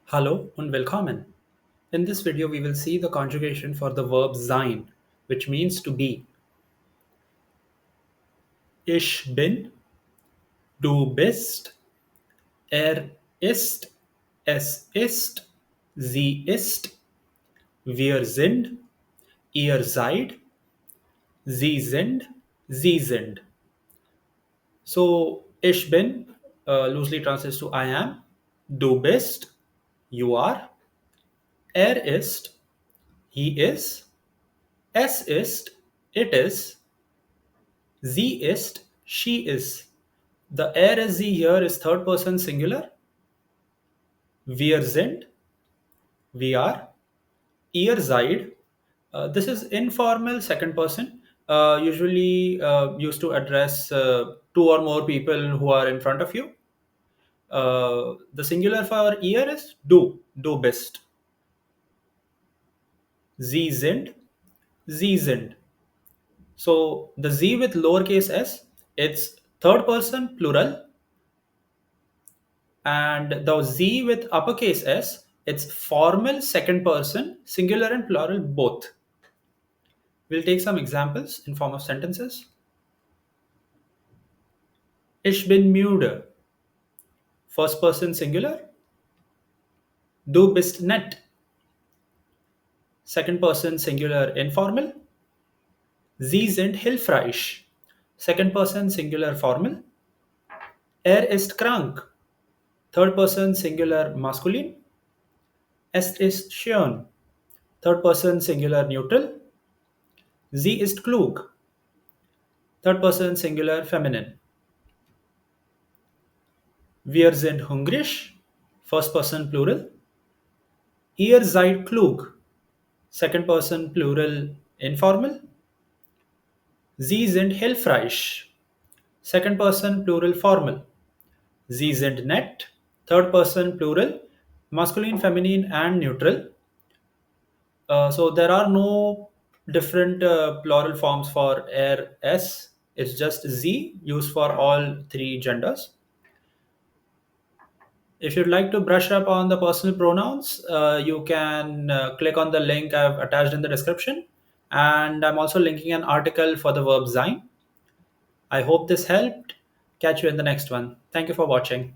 Hallo und willkommen. In this video, we will see the conjugation for the verb sein, which means to be. Ich bin, du bist, ist, es ist, sie ist, wir sind, ihr seid, sie sind, sie sind. So, ich bin loosely translates to I am, du bist, you are, ist, he is, es ist, it is, sie ist, she is. The er as sie here is third person singular. Wir sind, we are. Ihr seid. This is informal second person. Usually used to address two or more people who are in front of you. The singular for ihr is du bist. Sie sind, sie sind. So the z with lowercase s, it's third person plural, and the z with uppercase s, it's formal second person singular and plural both. We'll take some examples in form of sentences. Ich bin müde, first person singular. Du bist nett, second person singular informal. Sie sind hilfreich, second person singular formal. Ist krank, third person singular masculine. Es ist schön, third person singular neutral. Sie ist klug, third person singular feminine. Wir sind hungrig, first person plural. Ihr seid klug, second person plural informal. Sie sind hilfreich, second person plural formal. Sie sind nett, third person plural, masculine, feminine, and neutral. So there are no different plural forms for er, s. It's just z used for all three genders. If you'd like to brush up on the personal pronouns, you can click on the link I've attached in the description. And I'm also linking an article for the verb sein. I hope this helped. Catch you in the next one. Thank you for watching.